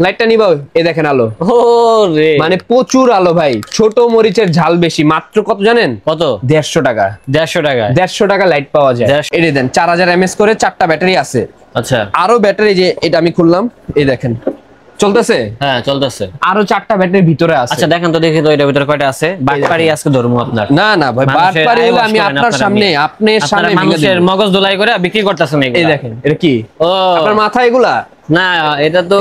লাইটটা নিবা, এই দেখেন আলো। ওরে মানে প্রচুর আলো ভাই। ছোট মরিচের ঝাল বেশি, মাত্র কত জানেন? কত? 150 টাকা। 150 টাকা, 150 টাকা লাইট পাওয়া যায়। এই দেন 4000 mAh করে 4টা ব্যাটারি আছে। আচ্ছা, আরো ব্যাটারি, যে এটা আমি খুললাম, এই দেখেন চলতেছে। হ্যাঁ চলতেছে। আরো 4টা ব্যাটারি ভিতরে আছে। আচ্ছা দেখেন তো, দেখি তো এটার ভিতরে কয়টা আছে। বাটপারি আজকে ধরমু আপনার। না না ভাই, বাটপারি হলো আমি আপনার সামনে, আপনার সামনে মানুষের মগজ ধুলাই করে বিক্রি করতেছেন এগুলা। এই দেখেন এটা কি? ও আপনার মাথা এগুলা? না, এটা তো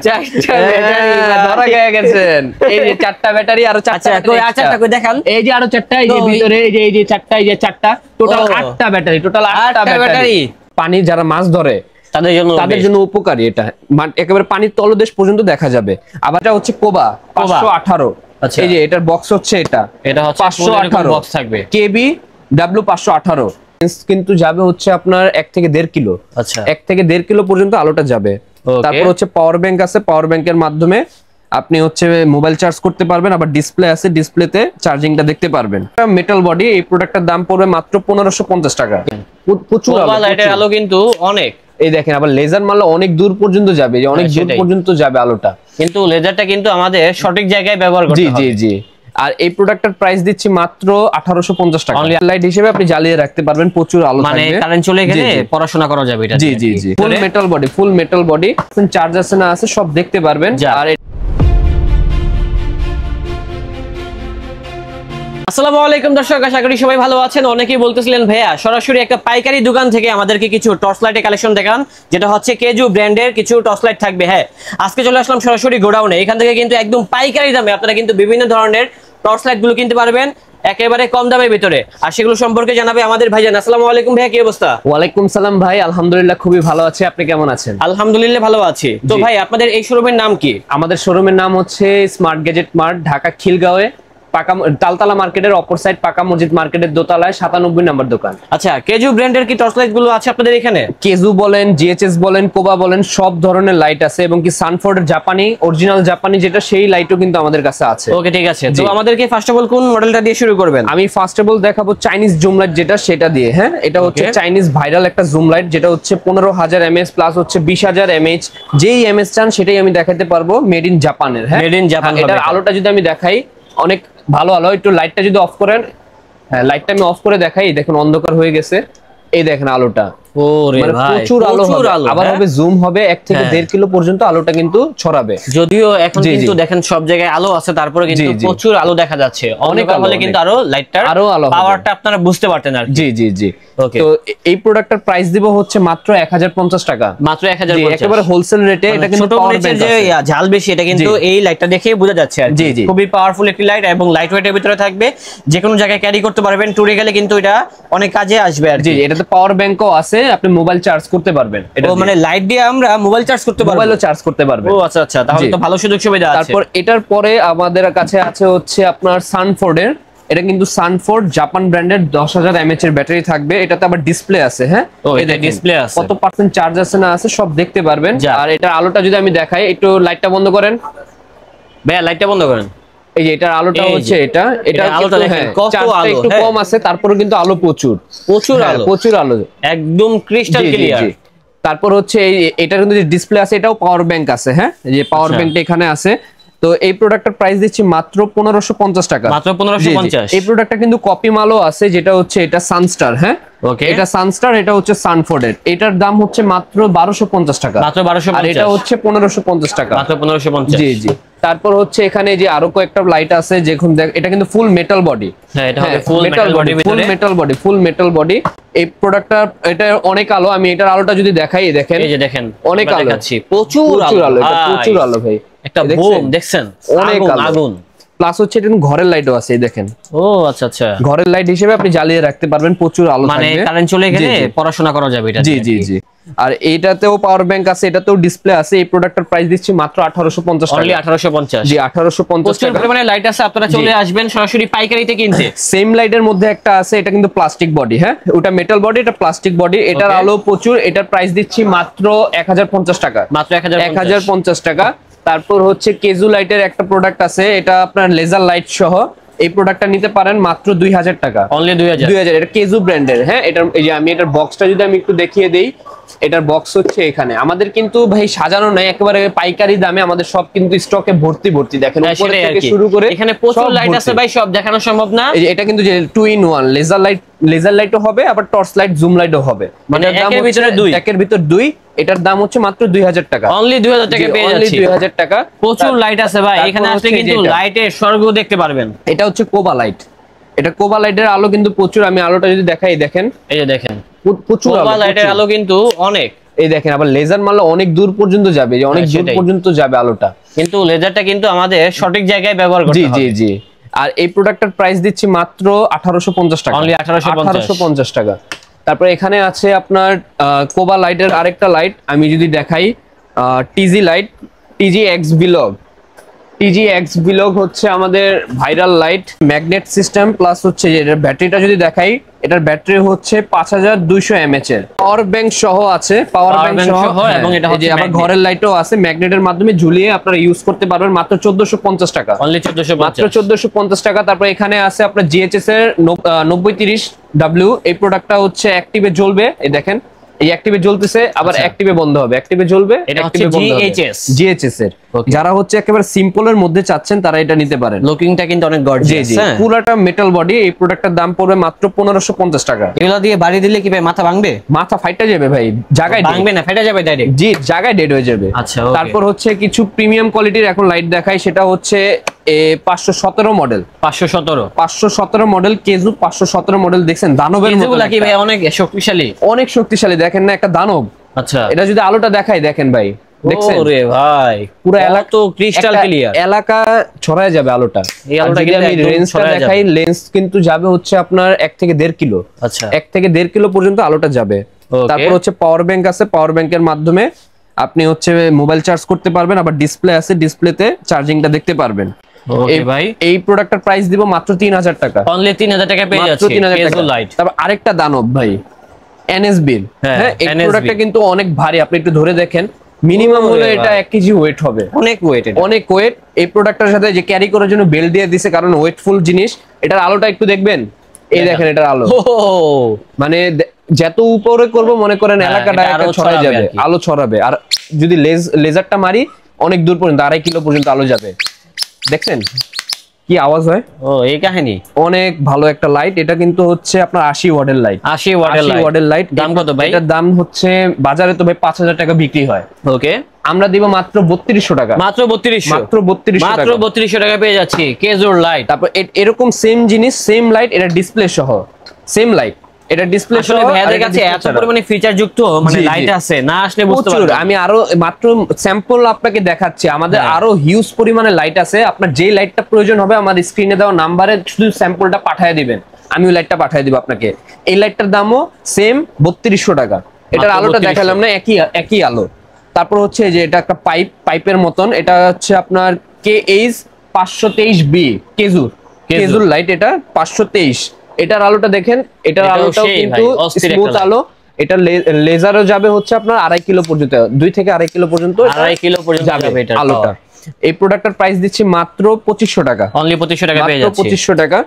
4টা ব্যাটারি। ধরা গেছেন। এই যে 4টা ব্যাটারি, আরো 4টা। আচ্ছা কই দেখান। এই যে আরো 4টা, এই যে ভিতরে, এই যে 4টা, এই যে 4টা, টোটাল 8টা ব্যাটারি। টোটাল 8টা ব্যাটারি। পানি যারা মাছ ধরে তাদের জন্য উপকারী এটা। একেবারে পানির তলদেশ পর্যন্ত দেখা যাবে। আবার এটা হচ্ছে কোবা 518। আচ্ছা, এই যে এটার বক্স হচ্ছে এটা হচ্ছে 518 বক্স থাকবে। কেবি W518 কিন্তু যাবে হচ্ছে আপনার 1 থেকে 1.5 কিলো। আচ্ছা, 1 থেকে 1.5 কিলো পর্যন্ত আলোটা যাবে। তারপর হচ্ছে পাওয়ার ব্যাংক আছে, পাওয়ার ব্যাংকের মাধ্যমে আপনি হচ্ছে মোবাইল চার্জ করতে পারবেন। আবার ডিসপ্লে আছে, ডিসপ্লেতে চার্জিংটা দেখতে পারবেন। মেটাল বডি, এই প্রোডাক্টটার দাম পড়বে মাত্র 1550 টাকা। প্রচুর আলো, লাইটের আলো কিন্তু অনেক। এই দেখেন, আবার লেজার মারলে অনেক দূর পর্যন্ত যাবে, যে অনেক দূর পর্যন্ত যাবে আলোটা। কিন্তু লেজারটা কিন্তু আমাদের সঠিক জায়গায় ব্যবহার করতে হবে। জি জি জি। আর এই প্রোডাক্টটার প্রাইস দিচ্ছি মাত্র 1850 টাকা। লাইট হিসেবে আপনি জ্বালিয়ে রাখতে পারবেন, প্রচুর আলো থাকবে। মানে কারেন্ট চলে গেলে পড়াশোনা করা যাবে এটা। জি জি জি। Full metal body, full metal body, charge আছে না আছে সব দেখতে পারবেন। আর আসসালামু আলাইকুম দর্শক, আশা করি সবাই ভালো আছেন। অনেকেই বলতেছিলেন ভাইয়া সরাসরি একটা পাইকারি দোকান থেকে আমাদেরকে কিছু টর্চ লাইটের কালেকশন দেখান, যেটা হচ্ছে কেজু ব্র্যান্ডের কিছু টর্চ লাইট থাকবে। হ্যাঁ, আজকে চলে আসলাম সরাসরি গোডাউনে। এখান থেকে কিন্তু একদম পাইকারি দামে আপনারা কিন্তু বিভিন্ন ধরনের টর্চ লাইট গুলো কিনতে পারবেন একেবারে কম দামের ভিতরে। আর সেগুলো সম্পর্কে জানাবে আমাদের ভাইজান। আসসালামু আলাইকুম ভাইয়া, কি অবস্থা? ওয়ালাইকুম সালাম ভাই, আলহামদুলিল্লাহ খুবই ভালো আছি। আপনি কেমন আছেন? আলহামদুলিল্লাহ ভালো আছি। তো ভাই আপনাদের এই শোরুমের নাম কি? আমাদের শোরুমের নাম হচ্ছে স্মার্ট গ্যাজেট মার্ট, ঢাকা খিলগাঁওয়ে তালতলা মার্কেটের অপর সাইড, পাকা মসজিদ মার্কেটের দোতলায় 97 নম্বর দোকান। আচ্ছা, কেজু ব্র্যান্ডের কি টর্চ লাইট গুলো আছে আপনাদের এখানে? কেজু বলেন, জিএচএস বলেন, কোবা বলেন, সব ধরনের লাইট আছে। এবং কি সানফোর্ডের জাপানি, অরিজিনাল জাপানি যেটা, সেই লাইটও কিন্তু আমাদের কাছে আছে। ওকে ঠিক আছে। তো আমাদেরকে ফার্স্ট অফ অল কোন মডেলটা দিয়ে শুরু করবেন? আমি ফার্স্ট অফ অল দেখাবো চাইনিজ জুম লাইট, যেটা সেটা দিয়ে। হ্যাঁ, এটা হচ্ছে চাইনিজ ভাইরাল একটা জুম লাইট, যেটা হচ্ছে 15000 mAh প্লাস হচ্ছে 20000 mAh। যেই এমএস চান সেটাই আমি দেখাতে পারবো, মেড ইন জাপানের। হ্যাঁ, মেড ইন জাপান। এটার আলোটা যদি আমি দেখাই, অনেক ভালো আলো। একটু লাইটটা যদি অফ করেন, হ্যাঁ লাইটটা আমি অফ করে দেখাই, দেখুন অন্ধকার হয়ে গেছে। এই দেখেন আলোটা, প্রচুর আলো হবে। আবার হবে জুম হবে, 1 থেকে 1.5 কিলো পর্যন্ত আলোটা কিন্তু ছড়াবে। যদিও এখন কিন্তু দেখেন সব জায়গায় আলো আছে, তারপরে কিন্তু প্রচুর আলো দেখা যাচ্ছে। অনেক আলো হলে কিন্তু আরো লাইটটার আরো আলো পাওয়ারটা আপনারা বুঝতে পারতেন আর। জি জি জি। তো এই প্রোডাক্টটার প্রাইস দিব হচ্ছে মাত্র 1050 টাকা। মাত্র 1050, একেবারে হোলসেল রেটে। এটা কিন্তু পাওয়ার ব্যাংক যে ঝাল বেশি, এটা কিন্তু এই লাইটটা দেখেই বোঝা যাচ্ছে আর। জি জি, খুবই পাওয়ারফুল একটি লাইট এবং লাইট ওয়েটের ভিতরে থাকবে, যে কোনো জায়গায় ক্যারি করতে পারবেন। ট্যুরে গেলে কিন্তু এটা অনেক কাজে আসবে আর। জি, এটাতে পাওয়ার ব্যাংকও আছে, আপনি মোবাইল চার্জ করতে পারবেন। এটা মানে লাইট দিয়ে আমরা মোবাইল চার্জ করতে পারবো, মোবাইলও চার্জ করতে পারবেন। ও আচ্ছা আচ্ছা, তাহলে তো ভালো সুযোগ সুবিধা আছে। তারপর এটার পরে আমাদের কাছে আছে হচ্ছে আপনার সানফোর্ডের। এটা কিন্তু সানফোর্ড জাপান ব্র্যান্ডের 10000 mAh এর ব্যাটারি থাকবে। এটাতে আবার ডিসপ্লে আছে। হ্যাঁ, এটা ডিসপ্লে আছে, কত পার্সেন্ট চার্জ আছে না আছে সব দেখতে পারবেন। আর এটার আলোটা যদি আমি দেখাই, একটু লাইটটা বন্ধ করেন ভাইয়া, লাইটটা বন্ধ করেন। এই যে এটার আলোটা হচ্ছে এটা আলোটা দেখেন কত আলো, একটু কম আছে, তারপরে কিন্তু আলো প্রচুর আলো, প্রচুর আলো, একদম ক্রিস্টাল ক্লিয়ার। তারপর হচ্ছে এটার কিন্তু যে ডিসপ্লে আছে, এটাও পাওয়ার ব্যাংক আছে। হ্যাঁ, যে পাওয়ার ব্যাংকটা এখানে আছে। তো এই প্রোডাক্টের প্রাইস দিচ্ছি মাত্র 1550 টাকা। মাত্র 1550। এই প্রোডাক্টটা কিন্তু কপি মালও আছে, যেটা হচ্ছে এটা সানস্টার। হ্যাঁ, এটা সানস্টার, এটা হচ্ছে সানফোর্ডের। এটার দাম হচ্ছে মাত্র 1250 টাকা। মাত্র 1250। আর এটা হচ্ছে 1550 টাকা। মাত্র 1550। জি জি। তারপর হচ্ছে এখানে যে আরো কয়েকটা লাইট আছে, যেখান এটা কিন্তু ফুল মেটাল বডি। হ্যাঁ, এটা হবে ফুল metal body, full metal body, full metal body. এই প্রোডাক্টটা, এটা অনেক আলো। আমি এটার আলোটা যদি দেখাই, দেখেন এই যে দেখেন অনেক আলো, প্রচুর আলো, এটা প্রচুর আলো ভাই। একটা বুম দেখছেন, অনেক আগুন। প্লাস হচ্ছে এটা ঘরের লাইটও আছে, এই দেখেন। ও আচ্ছা আচ্ছা, ঘরের লাইট হিসেবে আপনি জ্বালিয়ে রাখতে পারবেন, প্রচুর আলো থাকবে। মানে কারেন্ট চলে গেলে পড়াশোনা করা যাবে এটা। জি জি জি। আর এইটাতেও পাওয়ার ব্যাংক আছে, এটাতেও ডিসপ্লে আছে। এই প্রোডাক্টের প্রাইস দিচ্ছি মাত্র 1850 টাকা। অনলি 1850। জি, 1850 টাকা। মানে লাইট আছে, আপনারা চলে আসবেন সরাসরি পাইকারিতে কিনতে। সেম লাইটের মধ্যে একটা আছে, এটা কিন্তু প্লাস্টিক বডি। হ্যাঁ, ওটা মেটাল বডি, এটা প্লাস্টিক বডি। এটার আলো প্রচুর। এটার প্রাইস দিচ্ছি মাত্র 1050 টাকা। মাত্র 1050 টাকা। তারপর হচ্ছে কেজু লাইটের একটা প্রোডাক্ট আছে, এটা আপনার লেজার লাইট সহ। এই প্রোডাক্টটা নিতে পারেন মাত্র 2000 টাকা। অনলি 2000। এটা কেজু ব্র্যান্ডের। হ্যাঁ, এটা এই যে আমি এটার বক্সটা যদি আমি একটু দেখিয়ে দেই, এটার বক্স হচ্ছে এখানে। আমাদের কিন্তু ভাই সাজানো নাই, একেবারে পাইকারি দামে আমাদের সব কিন্তু স্টকে ভর্তি ভর্তি। দেখেন উপরে থেকে শুরু করে এখানে প্রচুর লাইট আছে ভাই, সব দেখানো সম্ভব না। এই যে এটা কিন্তু যে 2 in 1 লেজার লাইটও হবে, আবার টর্চ লাইট, জুম লাইটও হবে। মানে একের ভিতরে দুই। একের ভিতর দুই। এটার দাম হচ্ছে মাত্র 2000 টাকা। অনলি 2000 টাকা পেয়ে যাচ্ছি। 2000 টাকা। প্রচুর লাইট আছে ভাই, এখানে আসলে কিন্তু লাইটের স্বর্গ দেখতে পারবেন। এটা হচ্ছে কোবা লাইট। এটা কোবা লাইটের আলো কিন্তু প্রচুর। আমি আলোটা যদি দেখাই, দেখেন এই যে দেখেন প্রচুর কোবা লাইটের আলো কিন্তু অনেক। এই দেখেন আবার লেজার মারলে অনেক দূর পর্যন্ত যাবে, যে অনেক দূর পর্যন্ত যাবে আলোটা। কিন্তু লেজারটা কিন্তু আমাদের সঠিক জায়গায় ব্যবহার করতে হবে। জি জি জি। আর এই প্রোডাক্টের প্রাইস দিচ্ছি মাত্র 1850 টাকা। অনলি 1850 টাকা। তারপরে এখানে আছে আপনার কোবা লাইটের আরেকটা লাইট আমি যদি দেখাই, টিজি লাইট, টিজি এক্স বিলগ। টিজি এক্স বিলগ হচ্ছে আমাদের viral light, magnet system plus হচ্ছে এটার ব্যাটারিটা যদি দেখাই, এটার ব্যাটারি হচ্ছে 5200 mAh এর। পাওয়ার ব্যাংক সহ আছে, পাওয়ার ব্যাংক সহ, এবং এটা হচ্ছে আবার ঘরের লাইটও আছে, ম্যাগনেটের মাধ্যমে ঝুলিয়ে আপনারা ইউজ করতে পারবেন মাত্র 1450 টাকা। অনলি 1450, মাত্র 1450 টাকা। তারপর এখানে আছে আপনার জিএইচএস এর 9030W। এই প্রোডাক্টটা হচ্ছে অ্যাক্টিভে জ্বলবে, এই দেখেন এই অ্যাক্টিভে জ্বলতেছে, আবার অ্যাক্টিভে বন্ধ হবে, অ্যাক্টিভে জ্বলবে, এটা হচ্ছে জিএইচএস এর। যারা হচ্ছে একেবারে সিম্পলের মধ্যে চাচ্ছেন তারা এটা নিতে পারেন। লুকিংটা কিন্তু অনেক গর্জিয়াস। পুরোটা মেটাল বডি। এই প্রোডাক্টের দাম পড়বে মাত্র 1550 টাকা। এগুলা দিয়ে বাড়ি দিলে কি ভাই মাথা ভাঙবে? মাথা ফাইটা যাবে ভাই, জায়গায় ভাঙবে না, ফাইটা যাবে ডাইরেক্ট। জি, জায়গায় ডেড হয়ে যাবে। আচ্ছা, তারপর হচ্ছে কিছু প্রিমিয়াম কোয়ালিটির এখন লাইট দেখাই, সেটা হচ্ছে 517 মডেল। 517 model কেজু 517 model. দেখছেন দানবের মতো নাকি ভাই? অনেক শক্তিশালী, অনেক শক্তিশালী। দেখেন না একটা দানব। আচ্ছা, এটা যদি আলোটা দেখাই, দেখেন ভাই, দেখছেন? ওরে ভাই, পুরো এলাকা তো ক্রিস্টাল ক্লিয়ার, এলাকা ছড়ায় যাবে আলোটা। এই আলোটা কিন্তু আমি রেঞ্জটা দেখাই, লেন্স কিন্তু যাবে হচ্ছে আপনার 1 থেকে 1.5 কিলো। আচ্ছা, 1 থেকে 1.5 কিলো পর্যন্ত আলোটা যাবে। তারপর হচ্ছে পাওয়ার ব্যাংক আছে, পাওয়ার ব্যাংকের মাধ্যমে আপনি হচ্ছে মোবাইল চার্জ করতে পারবেন, আবার ডিসপ্লে আছে, ডিসপ্লেতে চার্জিংটা দেখতে পারবেন। ওকে ভাই, এই প্রোডাক্টের প্রাইস দিব মাত্র 3000 টাকা। অনলি 3000 টাকা পেয়ে যাচ্ছে কেজু লাইট। তারপর আরেকটা দানব ভাই, এনএসবি। হ্যাঁ, এই প্রোডাক্টটা কিন্তু অনেক ভারী, আপনি একটু ধরে দেখেন। মিনিমাম হলো এটা 1 কেজি ওয়েট হবে, অনেক ওয়েট, অনেক ওয়েট। এই প্রোডাক্টের সাথে যে ক্যারি করার জন্য বেল্ট দিয়ে দিছে, কারণ ওয়েটফুল জিনিস। এটার আলোটা একটু দেখবেন, এই দেখেন এটার আলো, মানে যত উপরে করব মনে করেন এলাকাটা ছড়ায় যাবে, আলো ছড়াবে। আর যদি লেজারটা মারি অনেক দূর পর্যন্ত, 2.5 কিলো পর্যন্ত আলো যাবে। দেখছেন কি আওয়াজ হয়? ও, এই কাহিনী। অনেক ভালো একটা লাইট। এটা কিন্তু হচ্ছে আপনার 80 ওয়াটের লাইট। 80 ওয়াটের লাইট। দাম কত ভাই? এটার দাম হচ্ছে বাজারে তো ভাই 5000 টাকা বিক্রি হয়। ওকে, আমরা দিব মাত্র 3200 টাকা। মাত্র 3200, মাত্র 3200 টাকা পেয়ে যাচ্ছি কেজুর লাইট। তারপর এরকম সেম জিনিস, সেম লাইট, এটা ডিসপ্লে সহ, সেম লাইট, এটা ডিসপ্লে সহ। ভাইয়াদের কাছে এত পরিমাণে ফিচার যুক্ত মানে লাইট আছে, না আসলে বুঝতে পারবেন। আমি আরো মাত্র স্যাম্পল আপনাকে দেখাচ্ছি, আমাদের আরো হিউজ পরিমাণে লাইট আছে। আপনার যে লাইটটা প্রয়োজন হবে আমার স্ক্রিনে দেওয়া নাম্বারে শুধু স্যাম্পলটা পাঠিয়ে দিবেন, আমি ওই লাইটটা পাঠিয়ে দিব আপনাকে। এই লাইটটার দামও সেম 3200 টাকা। এটার আলোটা দেখালাম না, একই আলো। তারপর হচ্ছে যে এটা একটা পাইপের মতন, এটা হচ্ছে আপনার KH 523B কেজুর লাইট। এটা 523। এটার আলোটা দেখেন, এটার আলোটাও কিন্তু স্মুথ আলো। এটা লেজারও যাবে হচ্ছে আপনার 2.5 কিলো পর্যন্ত, 2 থেকে 2.5 কিলো পর্যন্ত, 2.5 কিলো পর্যন্ত যাবে এটা আলোটা। এই প্রোডাক্টের প্রাইস দিচ্ছি মাত্র 2500 টাকা। অনলি 2500 টাকা পেয়ে যাচ্ছে, 2500 টাকা।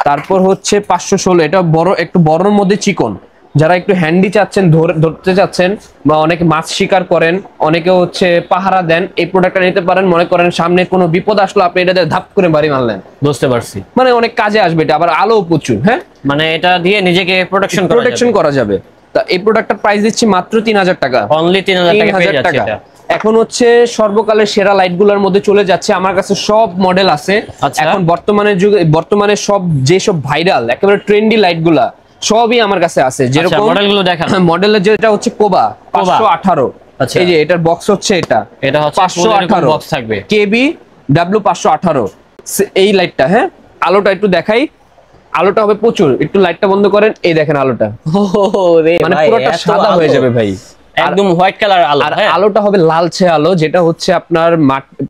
তারপর হচ্ছে 516, এটা বড়, একটু বড়র মধ্যে চিকন। যারা একটু হ্যান্ডি চাচ্ছেন, ধরতে চাচ্ছেন, বা অনেকে মাছ শিকার করেন, অনেকে হচ্ছে পাহারা দেন, এই প্রোডাক্টটা নিতে পারেন। মনে করেন সামনে কোনো বিপদ আসলো, আপনি এটা ধাপ করে বাড়ি মারলেন। বুঝতে পারছি, মানে অনেক কাজে আসবে এটা, আবার আলো প্রচুর। হ্যাঁ, মানে এটা দিয়ে নিজেকে প্রোটেকশন করা যাবে। তা এই প্রোডাক্টটার প্রাইস দিচ্ছি মাত্র 3000 টাকা। অনলি 3000 টাকা পেয়ে যাচ্ছে এটা। এখন হচ্ছে সর্বকালের সেরা লাইটগুলোর মধ্যে চলে যাচ্ছে, আমার কাছে সব মডেল আছে এখন বর্তমানে সব যেসব ভাইরাল একেবারে ট্রেন্ডি লাইটগুলা সবই আমার কাছে আছে। যেরকম মডেলগুলো দেখান। মডেলের যেটা হচ্ছে কোবা 518, এই যে এটার বক্স হচ্ছে এটা হচ্ছে 518 বক্স থাকবে, KB W518 এই লাইটটা। হ্যাঁ, আলোটা একটু দেখাই, আলোটা হবে প্রচুর। একটু লাইটটা বন্ধ করেন, এই দেখেন আলোটা, মানে পুরোটা সাদা হয়ে যাবে ভাই, একদম হোয়াইট কালার আলো। আর আলোটা হবে লালচে আলো, যেটা হচ্ছে আপনার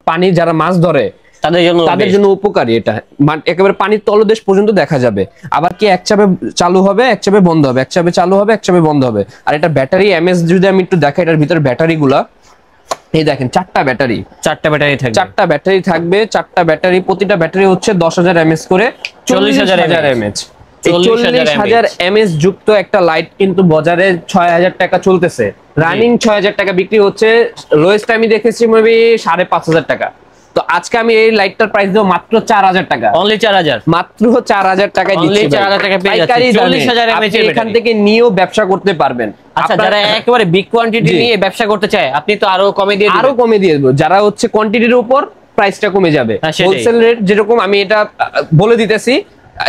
পানি যারা মাছ ধরে তাদের জন্য উপকারী। এটা একেবারে পানির তলদেশ পর্যন্ত দেখা যাবে। আবার কি এক চাপে চালু হবে, এক চাপে বন্ধ হবে, এক চাপে চালু হবে, এক চাপে বন্ধ হবে। আর এটা ব্যাটারি এমএস যদি আমি একটু দেখাই, এটার ভিতরে ব্যাটারি গুলা এই দেখেন চারটা ব্যাটারি থাকবে, চারটা ব্যাটারি, প্রতিটা ব্যাটারি হচ্ছে 10,000 mAh করে 40,000 mAh। 40,000 mAh যুক্ত একটা লাইট কিন্তু বাজারে 6,000 টাকা চলতেছে, রানিং 6,000 টাকা বিক্রি হচ্ছে, লোয়েস্ট আমি দেখেছি মেবি 5,500 টাকা। তো আজকে আমি এই লাইটটার প্রাইস দেব মাত্র 4,000 টাকা, অনলি 4,000, মাত্র 4,000 টাকায় দিচ্ছি। 4,000 টাকা পেয়ে যাচ্ছেন 40,000 mAh এখান থেকে নিয়েও ব্যবসা করতে পারবেন। আচ্ছা, যারা একেবারে বিগ কোয়ান্টিটি নিয়ে ব্যবসা করতে চায় আপনি তো আরো কমে দিয়ে দিবেন। আরো কমে দিয়ে দেব, যারা হচ্ছে কোয়ান্টিটির উপর প্রাইসটা কমে যাবে। হোলসেল রেট যেরকম আমি এটা বলে দিতেছি,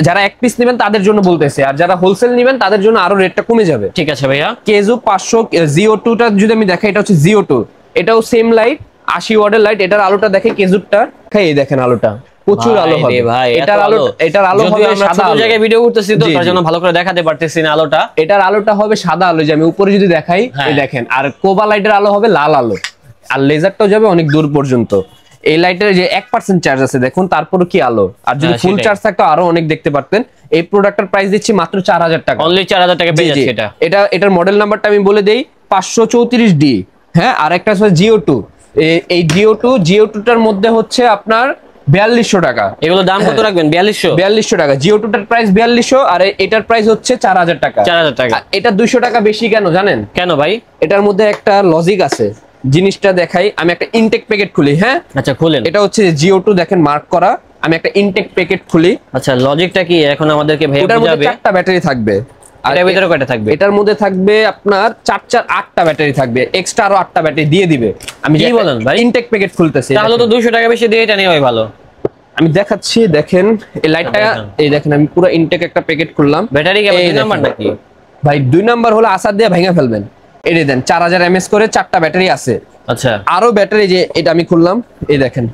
যারা এক পিস নেবেন তাদের জন্য বলতেছে, আর যারা হোলসেল নেবেন তাদের জন্য আরো রেটটা কমে যাবে। ঠিক আছে ভাইয়া। কেজু 500 জিও2 টা যদি আমি দেখাই, এটা হচ্ছে জিও2, এটাও সেম লাইট 80 ওয়াটের লাইট। এটার আলোটা দেখে কেজুরটা, এই দেখেন আলোটা প্রচুর আলো হবে ভাই। এটার আলো হবে সাদা আলো, জায়গায় ভিডিও করতেছি তো তার জন্য ভালো করে দেখাতে পারতেছি না আলোটা। এটার আলোটা হবে সাদা আলো, যে আমি উপরে যদি দেখাই এই দেখেন। আর কোবা লাইটের আলো হবে লাল আলো, আর লেজারটাও যাবে অনেক দূর পর্যন্ত। এই লাইটের যে 1% চার্জ আছে দেখুন, তারপরে কি আলো, আর যদি ফুল চার্জ থাকতো আরো অনেক দেখতে পারতেন। এই প্রোডাক্টের প্রাইস দিচ্ছি মাত্র 4,000 টাকা, অনলি 4,000 টাকা পেয়ে যাচ্ছে এটা। এটার মডেল নাম্বারটা আমি বলে দেই, 534D। হ্যাঁ, আর একটা আছে জিও2। এই জিও2 টার মধ্যে হচ্ছে আপনার 4200 টাকা। এগুলো দাম কত রাখবেন? 4200 টাকা। জিও2 টার প্রাইস 4200, আর এটার প্রাইস হচ্ছে 4,000 টাকা। 4,000 টাকা। এটা 200 টাকা বেশি কেন জানেন? কেন ভাই? এটার মধ্যে একটা লজিক আছে, জিনিসটা দেখাই। আমি একটা ইনটেক প্যাকেট খুলি। হ্যাঁ আচ্ছা, খুলেন। এটা হচ্ছে জিও2 দেখেন মার্ক করা। আমি একটা ইনটেক প্যাকেট খুলি। আচ্ছা, লজিকটা কি এখন আমাদেরকে ভাই বুঝাবে? 4টা ব্যাটারি থাকবে। আর এর ভিতরে কয়টা থাকবে? এটার মধ্যে থাকবে আপনার 8টা ব্যাটারি থাকবে, এক্সট্রা আরো 8টা ব্যাটারি দিয়ে দিবে। আমি কি বলেন ভাই? ইনটেক প্যাকেট খুলতেছি, তাহলে তো 200 টাকা বেশি দিয়ে এটা নেওয়াই ভালো। আমি দেখাচ্ছি, দেখেন এই লাইটটা, এই দেখেন আমি পুরো ইনটেক একটা প্যাকেট খুললাম। ব্যাটারি কি 2 নাম্বার নাকি ভাই? 2 নাম্বার হলো আসার দিয়ে ভেঙে ফেলবেন। এই দেন 4000 mAh করে 4টা ব্যাটারি আছে। আচ্ছা, আরো ব্যাটারি, যে এটা আমি খুললাম, এই দেখেন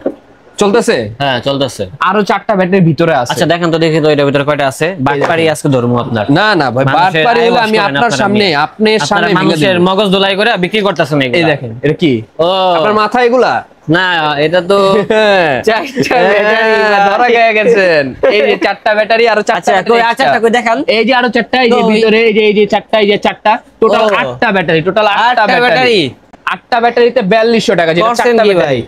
চলতেছে। হ্যাঁ চলতেছে। আরো 4টা ব্যাটারি ভিতরে আছে। আচ্ছা দেখেন তো, দেখি তো এটার ভিতরে কয়টা আছে। বাটপারি আজকে ধরমু আপনার। না না ভাই, বাটপারি হলো আমি আপনার সামনে, আপনার সামনে মানুষের মগজ ধোলাই করে বিক্রি করতেছেন এগুলা। এই দেখেন এটা কি? ও, আপনার মাথা এগুলা না, এটা তো 4টা ব্যাটারি ধরা গিয়ে গেছেন। এই যে 4টা ব্যাটারি, আরো 4টা। আচ্ছা, কই দেখান। এই যে আরো 4টা, এই যে ভিতরে, এই যে 4টা, এই যে 4টা, টোটাল 8টা ব্যাটারি, টোটাল 8টা ব্যাটারি। 8টা ব্যাটারিতে 4200 টাকা, যেটা 4টা ব্যাটারি।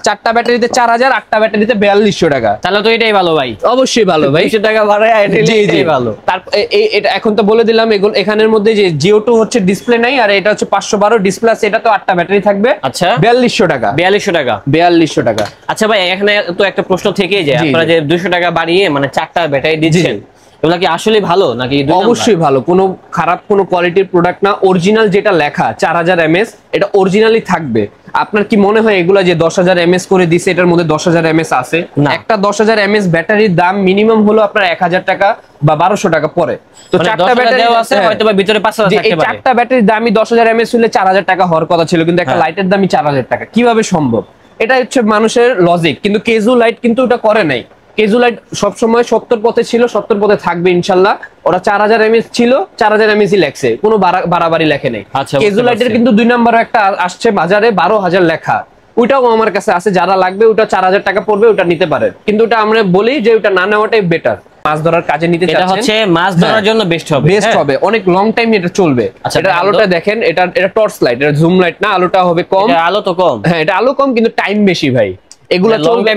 4টা ব্যাটারিতে 4000, 8টা ব্যাটারিতে 4200 টাকা। তাহলে তো এটাই ভালো ভাই। অবশ্যই ভালো ভাই, 200 টাকা বাড়ায় এটাই ভালো। তারপর এটা এখন তো বলে দিলাম। এগুলো এখানের মধ্যে যে জিও2 হচ্ছে ডিসপ্লে নাই, আর এটা হচ্ছে 512 ডিসপ্লে আছে। এটা তো 8টা ব্যাটারি থাকবে। আচ্ছা, 4200 টাকা। 4200 টাকা, 4200 টাকা। আচ্ছা ভাই, এখানে তো একটা প্রশ্ন থেকেই যায়, আপনারা যে 200 টাকা বাড়িয়ে মানে 4টা ব্যাটারি দিচ্ছেন, এগুলা কি আসলে ভালো নাকি? অবশ্যই ভালো, কোনো খারাপ কোনো কোয়ালিটির প্রোডাক্ট না। অরিজিনাল যেটা লেখা 4000 mAh, এটা অরিজিনালি থাকবে। আপনার কি মনে হয় এগুলা যে 10,000 mAh করে দিছে, এটার মধ্যে 10,000 mAh আছে? একটা 10,000 mAh ব্যাটারির দাম মিনিমাম হলো আপনার 1000 টাকা বা 1200 টাকা পরে। তো 4টা ব্যাটারি আছে, হয়তো বা ভিতরে 5000 থাকতে পারে। 4টা ব্যাটারির দামই 10,000 mAh হলে 4000 টাকা হওয়ার কথা ছিল, কিন্তু একটা লাইটের দামই 4000 টাকা। কিভাবে সম্ভব? এটা হচ্ছে মানুষের লজিক, কিন্তু কেজু লাইট কিন্তু ওটা করে নাই। কেজু লাইট সবসময় 70 পথে ছিল, 70 পথে থাকবে ইনশাল্লাহ। ওরা 4000 mAh ছিল, 4000 mAh লেখছে, কোনো বাড়াবাড়ি লেখে নাই। কেজু লাইটের কিন্তু 2 নম্বরে একটা আসছে বাজারে 12,000 লেখা, ওইটাও আমার কাছে আছে। যারা লাগবে ওটা 4000 টাকা পড়বে, ওটা নিতে পারেন। কিন্তু ওটা আমরা বলি যে ওটা না নেওয়াটাই বেটার। মাছ ধরার কাজে নিতে চাচ্ছেন, এটা হচ্ছে মাছ ধরার জন্য বেস্ট হবে, বেস্ট হবে, অনেক লং টাইম এটা চলবে। এটা আলোটা দেখেন, এটা টর্চ লাইট, এটা জুম লাইট না, আলোটা হবে কম। এটা আলো তো কম, হ্যাঁ এটা আলো কম, কিন্তু টাইম বেশি ভাই। এগুলা চলবে,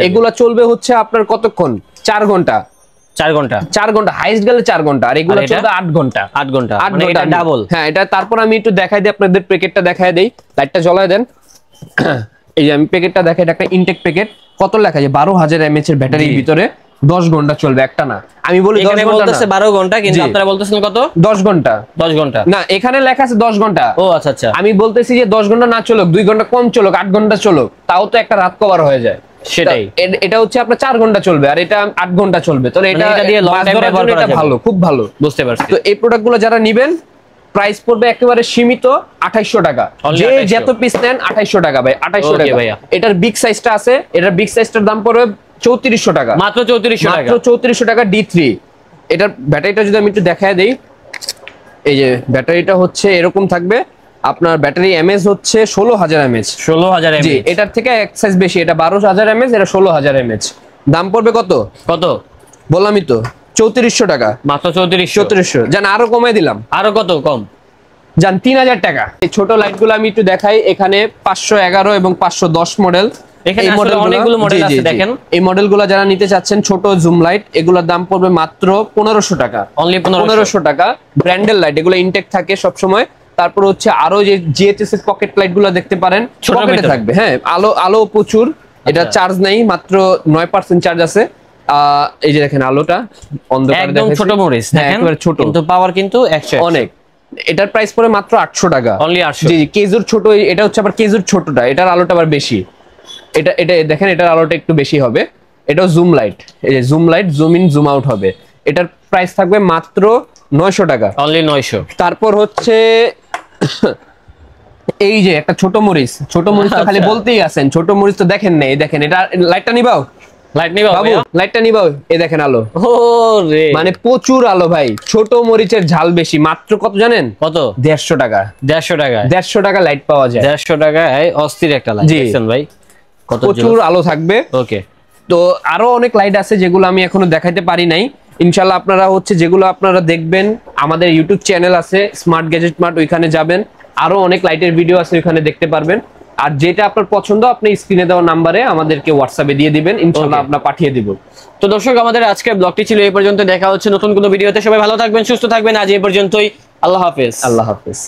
এগুলা চলবে হচ্ছে আপনার কতক্ষণ? 4 ঘন্টা। 4 ঘন্টা হাইস্ট গেলে 4 ঘন্টা, আর এগুলা চলবে 8 ঘন্টা। 8 ঘন্টা মানে এটা ডাবল। হ্যাঁ, এটা তারপর আমি একটু দেখাই দিই আপনাদের, প্যাকেটটা দেখাই দেই। লাইটটা জ্বালায় দেন। এই যে আমি প্যাকেটটা দেখাই, এটা একটা ইনটেক প্যাকেট। কত লেখা আছে? 12,000 mAh এর ব্যাটারির ভিতরে 10 ঘন্টা চলবে, একটা না। আমি বলি 10 ঘন্টা বলতেছে 12 ঘন্টা, কিন্তু আপনারা বলতেছেন কত? 10 ঘন্টা। 10 ঘন্টা না, এখানে লেখা আছে 10 ঘন্টা। ও আচ্ছা আচ্ছা, আমি বলতেছি যে 10 ঘন্টা না চলুক, 2 ঘন্টা কম চলুক, 8 ঘন্টা চলুক, তাও তো একটা রাত কভার হয়ে যায়। সেটাই, এটা হচ্ছে আপনার 4 ঘন্টা চলবে, আর এটা 8 ঘন্টা চলবে। তাহলে এটা দিয়ে লং টাইম ব্যবহার করা যাবে, ভালো, খুব ভালো। বুঝতে পারছি। তো এই প্রোডাক্টগুলো যারা নেবেন, প্রাইস পড়বে একেবারে সীমিত 2800 টাকা। যে যত পিস নেন 2800 টাকা ভাই, 2800 টাকা। এটার বিগ সাইজটা আছে, এটার বিগ সাইজটার দাম পড়বে 3400 টাকা, মাত্র 3400 টাকা, মাত্র 3400 টাকা D3। এটার ব্যাটারিটা যদি আমি একটু দেখায় দেই, এই যে ব্যাটারিটা হচ্ছে এরকম থাকবে। আপনার ব্যাটারি এমএস হচ্ছে 16000 mAh। 16000 mAh, জি, এটার থেকে এক সাইজ বেশি, এটা 12000 mAh, এটা 16000 mAh। দাম পড়বে কত? বললামই তো 3400 টাকা, মাত্র 3400। জান আরো কমাই দিলাম। আরো কত কম? যান 3000 টাকা। এই ছোট লাইটগুলো আমি একটু দেখাই, এখানে 511 এবং 510 মডেল, এখানে আসলে অনেকগুলো মডেল আছে দেখেন। এই মডেলগুলো যারা নিতে চাচ্ছেন ছোট জুম লাইট, এগুলোর দাম পড়বে মাত্র 1500 টাকা, অনলি 1500 টাকা। ব্র্যান্ডের লাইট, এগুলো ইনটেক থাকে সব সময়। তারপর হচ্ছে আরো যে জিএচএস এর পকেট লাইট গুলো দেখতে পারেন, পকেটে থাকবে। হ্যাঁ, আলো আলো প্রচুর, এটা চার্জ নেই, মাত্র 9% চার্জ আছে। এই যে দেখেন আলোটা অন্ধকারে একদম ছোট মরিচ দেখেন, একেবারে ছোট, কিন্তু পাওয়ার কিন্তু 100 অনেক। এটার প্রাইস পড়ে মাত্র 800 টাকা, অনলি 800। জি, কেজুর ছোট, এটা হচ্ছে আবার কেজুর ছোটটা, এটার আলোটা আবার বেশি। এটা এটা দেখেন, এটার আলোটা একটু বেশি হবে। এটাও জুম লাইট, এই যে zoom light, zoom in zoom out হবে। এটার প্রাইস থাকবে মাত্র 900 টাকা, অনলি 900। তারপর হচ্ছে এই যে একটা ছোট মরিচ, ছোট মরিচ তো খালি বলতেই আছেন, ছোট মরিচ তো দেখেন না, এই দেখেন, এটা লাইটটা নিবাও, লাইট নিবা বাবু, লাইটটা নিবাও, এই দেখেন আলো, ওরে মানে প্রচুর আলো ভাই। ছোট মরিচের ঝাল বেশি, মাত্র কত জানেন? কত? 150 টাকা। 150 টাকায় 150 টাকা লাইট পাওয়া যায়। 150 টাকায় অস্থির একটা লাইট দেখছেন ভাই, কত প্রচুর আলো থাকবে। ওকে, তো আরো অনেক লাইট আছে যেগুলো আমি এখনো দেখাইতে পারি নাই। ইনশাল্লাহ আপনারা হচ্ছে যেগুলো আপনারা দেখবেন, আমাদের ইউটিউব চ্যানেল আছে স্মার্ট গ্যাজেট মার্ট, ওইখানে যাবেন, আরো অনেক লাইটের ভিডিও আছে, ওইখানে দেখতে পারবেন। আর যেটা আপনার পছন্দ আপনি স্ক্রিনে দেওয়া নাম্বারে আমাদেরকে হোয়াটসঅ্যাপে দিয়ে দিবেন, ইনশাল্লাহ আমরা পাঠিয়ে দিব। তো দর্শক, আমাদের আজকের ব্লগটি ছিল এই পর্যন্ত। দেখা হচ্ছে নতুন কোনো ভিডিওতে। সবাই ভালো থাকবেন, সুস্থ থাকবেন। আজ এই পর্যন্তই। আল্লাহ হাফেজ। আল্লাহ হাফেজ।